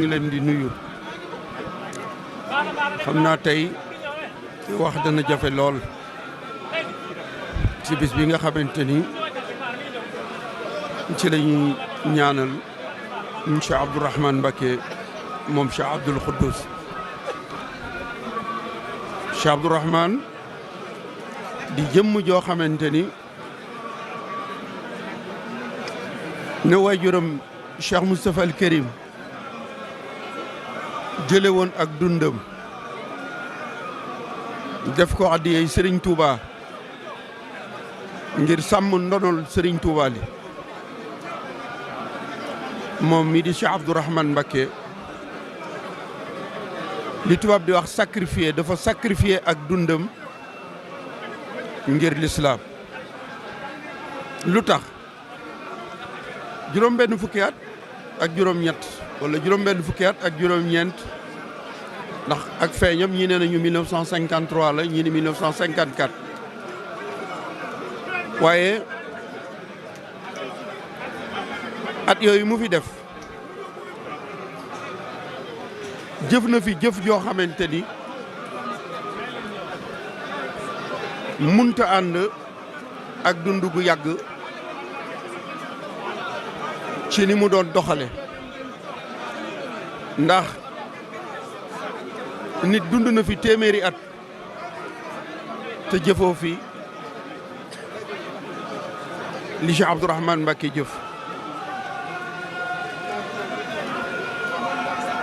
ngi leen di nuyu xam naa tey wax dana jafe lool ci bis bi nga xamante ni ci la ñuy ñaanal Cheikh Abdourahmane Mbacké moom Cheikh Abdoul Khoudous. Cheikh Abdourahmane di jëmm joo xamante ni ne waajuram Cheikh Moustapha al Karim jële woon ak dundam def ko addiyey Serigne Touba ngir sàmm ndonol Serigne Touba li moom mi di Cheikh Abdourahmane Mbacké li tubaab di wax sacrifié dafa sacrifié ak dundam ngir l'islam lu tax juróom benn fukki at ak juróom ñett wala juróom benn fukki at ak juróom ñeent ndax ak feeñam ñi nee nañu 1953 la ñi ni 1954 waaye at yooyu mu fi def jëf na fi jëf joo xamante ni munta ànd ak dund gu yàgg ci ni mu doon doxale ndax nit dund na fi téeméeri at te jëfoo fi li Cheikh Abdourahmane Mbacké jëf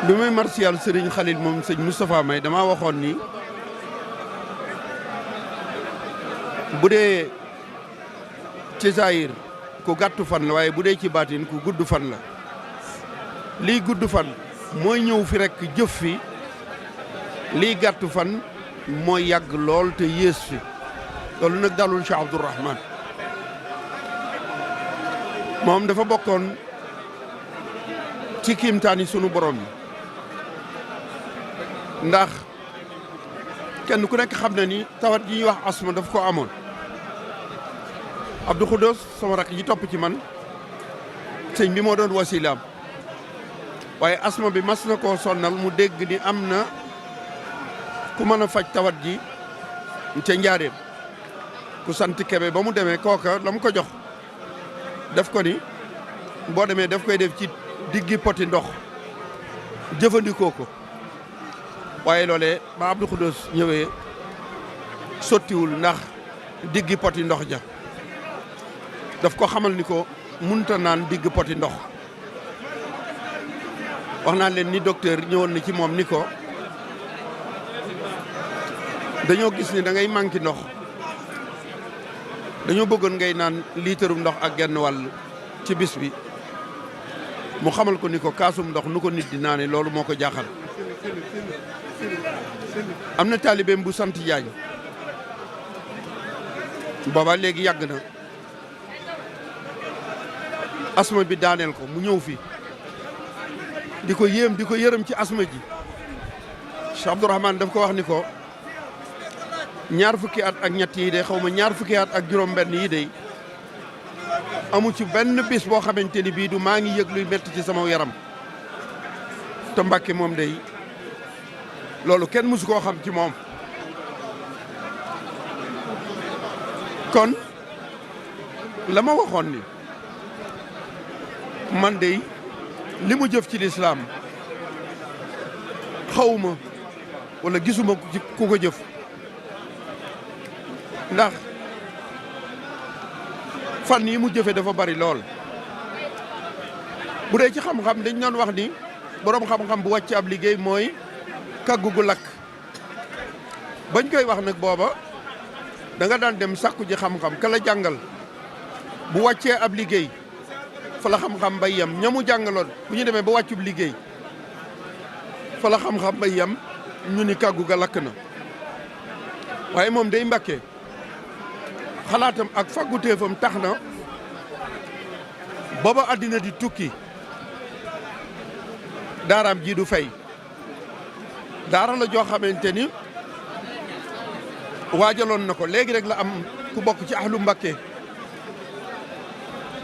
bi may martial Serigne Khalil moom sëñ Moustapha May dama waxoon ni bu dee ci saayir ku gàttu fan la waaye bu dee ci baatin ku gudd fan la lii gudd fan mooy ñëw fi rekk jëf fi lii gàttu fan mooy yàgg lool te yées fi loolu nag dalul Cheikh Abdourahmane moom dafa bokkoon ci kiimtaani sunu borom yi ndax kenn ku nekk xam na ni tawat yi ñuy wax asma daf ko amoon Abdou Khoudous sama rak yi topp ci man sëñ bi moo doon wasilaam waaye asma bi mas na koo sonnal mu dégg ni am na ku mën a faj tawat ji ca njaareem ku sant Kebe ba mu demee kooka la mu ko jox def ko ni boo demee daf koy def ci diggi poti ndox jëfandikoo ko waaye loolee ba Abdou Khoudous ñëwee sottiwul ndax diggi poti ndox ja daf ko xamal ni ko munta naan digg poti ndox wax naa leen ni docteur ñëwoon na ci moom ni ko dañoo gis ni da ngay manqué ndox dañoo bëggoon ngay naan liitaru ndox ak genn wàll ci bis bi mu xamal ko ni ko kaasum ndox nu ko nit di naane loolu moo ko jaaxal am na taalibeem bu sant Jaañ booba léegi yàgg na asma bi daaneel ko mu ñëw fi di ko yéem di ko yërëm ci asma ji Cheikh Abdourahmane daf ko wax ni ko ñaar fukki at ak ñett yi de xaw ma ñaar fukki at ak juróom benn yi de amu ci benn bis boo xamante ni bii du maa ngi yëg luy metti ci sama yaram te Mbacké moom day loolu kenn mësu koo xam ci moom kon la ma waxoon ni man day li mu jëf ci lislaam xawma wala gisuma ku ko jëf ndax fan yi mu jëfe dafa bari lool bu dee ci xam-xam dañ doon wax ni boroom xam-xam bu wàcc ab liggéey mooy kàggu gu lakk bañ koy wax nag booba da nga daan dem sàkku ji xam-xam ka la jàngal bu wàccee ab liggéey fa la xam-xam bay yam ñamu jàngaloon bu ñu demee ba wàccub liggéey fa la xam-xam bay yam ñu ni kàggu ga lakk na waaye moom day Mbacké xalaatam ak fagguteefam tax na booba àddina di tukki daaraam ji du fay daara la joo xamante ni waajaloon na ko léegi rek la am ku bokk ci ahlu Mbacké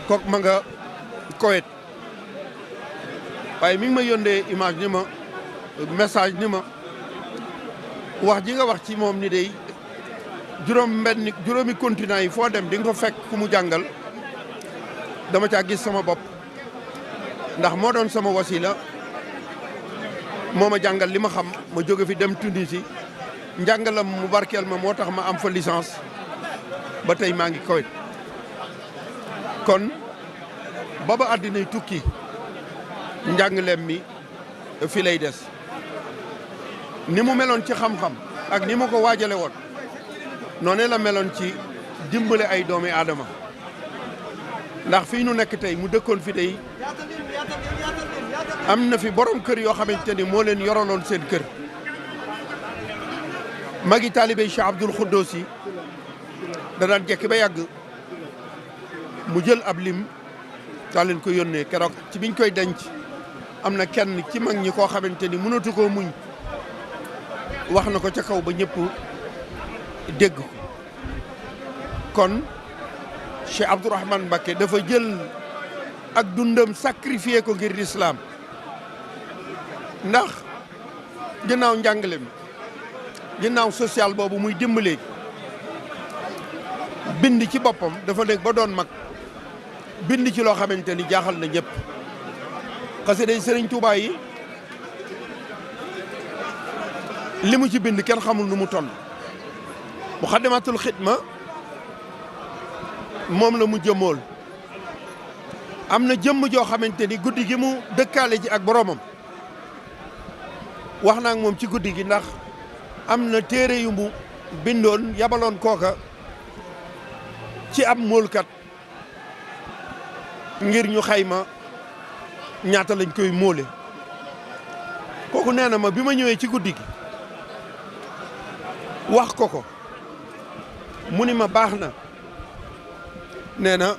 kook ma nga Koweït waaye mi ngi ma yónnee image ni ma message ni ma wax ji nga wax ci moom ni day juróomi continent yi foo dem di nga ko fekk ku mu jàngal dama caa gis sama bopp ndax moo doon sama wasila moo ma jàngal li ma xam ma jóge fi dem Tunisie njàngalam mu barkeel ma moo tax ma am fa licence ba tey maa ngi Koweït kon ba àddinay tukki njàngaleem mi fi lay des ni mu meloon ci xam-xam ak ni ma ko waajale woon noonu la meloon ci dimbale ay doomi aadama ndax fii nu nekk tey mu dëkkoon fi day am na fi borom kër yoo xamante ni moo leen yoraloon seen kër magi taalibe Cheikh Abdoul Khoudous yi da daan jekki ba yàgg mu jël ab lim daa leen ko yónnee keroog ci biñ koy denc am na kenn ci mag ñi koo xamante ni mënatu koo muñ wax na ko ca kaw ba ñëpp dégg ko kon Cheikh Abdourahmane Mbacké dafa jël ak dundam sacrifié ko ngir l'islam ndax ginnaaw njàngale mi ginnaaw social boobu muy dimbalee bind ci boppam dafa nekk ba doon mag bind ci loo xamante ni jaaxal na ñëpp xasida yi Sëriñ Tuubaa yi li mu ci bind kenn xamul nu mu toll Muxaddamatul Xidma moom la mu jëmool am na jëmm joo xamante ni guddi gi mu dëkkaale ji ak boroomam wax naa ak moom ci guddi gi ndax am na téere yu mu bindoon yabaloon kooka ci ab móolkat ngir ñu xayma ñaata lañ koy móole kooku nee na ma bi ma ñëwee ci guddi gi wax ko mu ni ma baax na nee na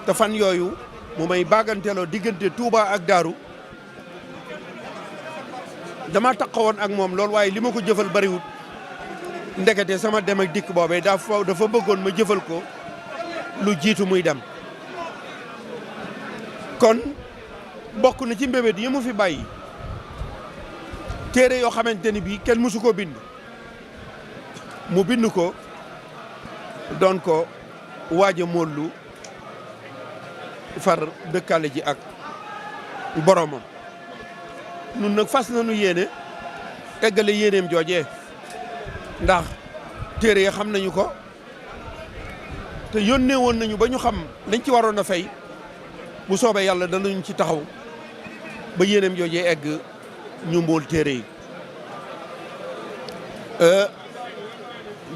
te fan yooyu mu may baaganteeloo diggante Touba ak Daaru dama taxawoon ak moom loolu waaye li ma ko jëfal bariwut ndekete sama dem ak dikk boobee dafa bëggoon ma jëfal ko lu jiitu muy dem kon bokk na ci mbébét yi mu fi bàyyi téere yoo xamante ni bii kenn mësu ko bind mu bind ko doon ko waaj a mollu far dëkkale ji ak boromam nun nag fas nañu yéene eggale yéeneem joojee ndax téere yi xam nañu ko te yónnee woon nañu ba ñu xam lañ ci waroon a fay bu soobee yàlla danañ ci taxaw ba yéeneem joojee egg ñu mbool téere yi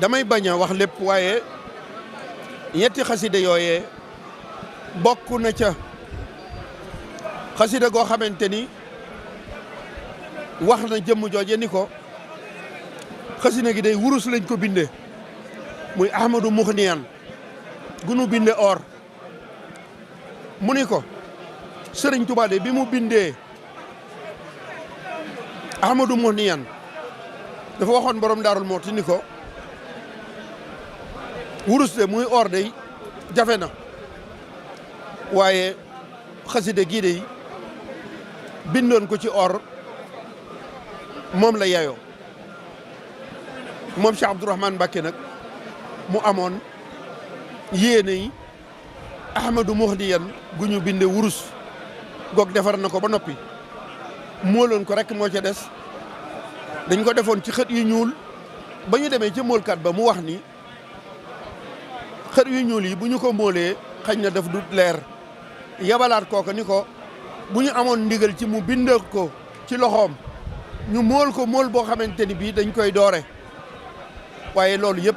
damay bañ a wax lépp waaye ñetti xasida yooyee bokk na ca xasida goo xamante ni wax na jëmm jooje ni ko xasida gi day wurus lañ ko binde muy Ahmadou Mouhniyan gunu binde or mu ni ko Sëriñ Tuubaa de bi mu bindee Ahmadou Mouhniyan dafa waxoon borom Daarul Muxti ni ko wurus de muy or de jafe na waaye xasida gii de bindoon ko ci or moom la yayoo moom Cheikh Abdourahmane Mbacké nag mu amoon yéene yi Ahmadou Mouhniyan gu ñu binde wurus goog defar na ko ba noppi mooloon ko rek moo ca des dañ ko defoon ci xët yu ñuul ba ñu demee ca moolkat ba mu wax ni xët yu ñuul yi bu ñu ko moolee xañ na daf du leer yabalaat kooka ni ko bu ñu amoon ndigal ci mu bind ko ci loxoom ñu mool ko mool boo xamante ni bii dañ koy doore waaye loolu yëpp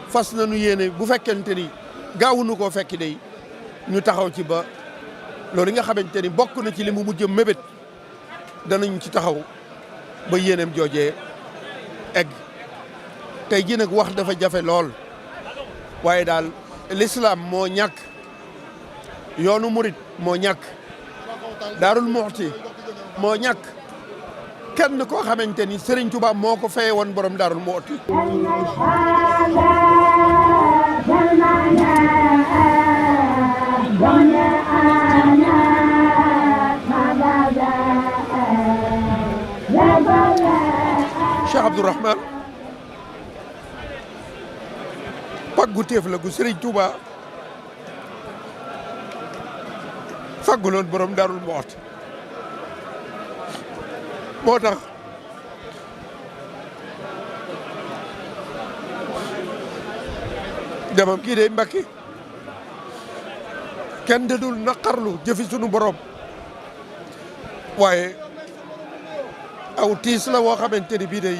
fas nañu yéene bu fekkente ni gaawuñu koo fekki day ñu taxaw ci ba loolu nga xamante ni bokk na ci li mu mujj mébét danañ ci taxaw ba yéeneem joojee egg tey ji nag wax dafa jafe lool waaye daal l'islam moo ñàkk yoonu murit moo ñàkk Daarul Muxti moo ñàkk kenn koo xamante ni Serigne Touba moo ko feye woon borom Daarul Muxti Cheikh Abdourahmane paggu téef la gu Serigne Touba fagguloon borom Daarul Muxti moo tax demam kii de Mbàkke kenn dadul naqarlu jëfi sunu borom waaye aw tiis la woo xamante ni bii day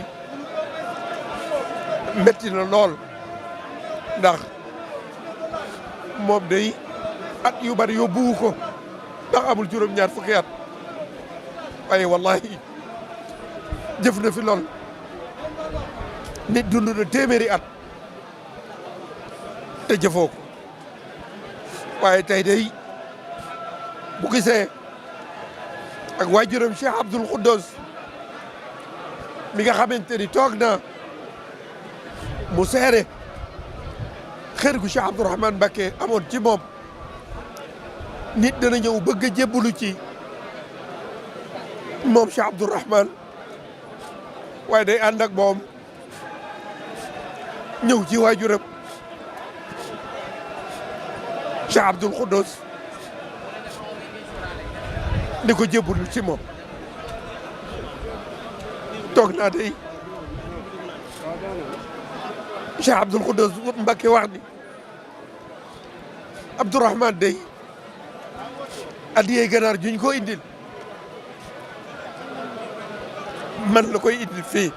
metti na lool ndax moom day at yu bari yóbbuwu ko ndax amul juróom-ñaar fukki at waaye wallahi jëf na fi lool nit dund na téeméeri at te jëfoo ko waaye tey day bu gisee ak waajuram Cheikh Abdoul Khoudous mi nga xamante ni toog na mu seere xër gu Cheikh Abdourahmane Mbacké amoon ci moom nit dana ñëw bëgg a jébbalu ci moom Cheikh Abdourahmane waaye day ànd ak moom ñëw ci waajuram Cheikh Abdoul Khoudous di ko jébbalu ci moom toog naa day Cheikh Abdoul Khoudous Mbacké wax ni Abdourahmane day addiyee ganaar juñ ko indil man la koy indil fii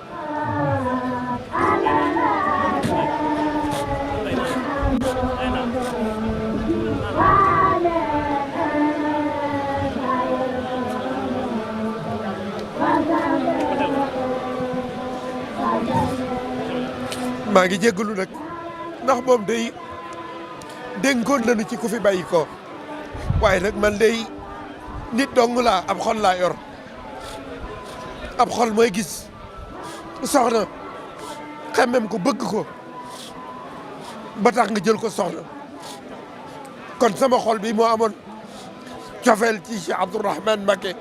maa ngi jéggalu nag ndax moom day dénkoon nañu ci ku fi bàyyi ko waaye nag man day nit dong laa ab xol laa yor ab xol mooy gis soxna xemmem ko bëgg ko ba tax nga jël ko soxna kon sama xol bi moo amoon cofeel ci Cheikh Abdourahmane Mbacké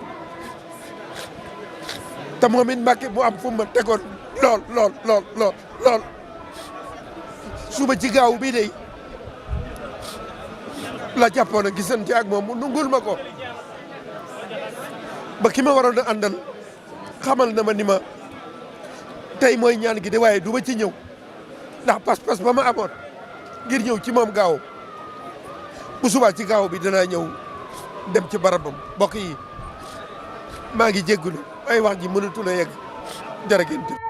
te moom it Mbacké mu am fu ma tegoon lool suba ci gaaw bii day la jàppoon a gisante ak moom mu nungul ma ko ba ki ma waroon a àndal xamal na ma ni ma tey mooy ñaan gi de waaye du ma ci ñëw ndax pas-pas ba ma amoon ngir ñëw ci moom gaaw bu subaa ci gaaw bi danaa ñëw dem ci barabam mbokk yi maa ngi jéggulu ay wax ji mënatul a yegg jërë ngeen jëf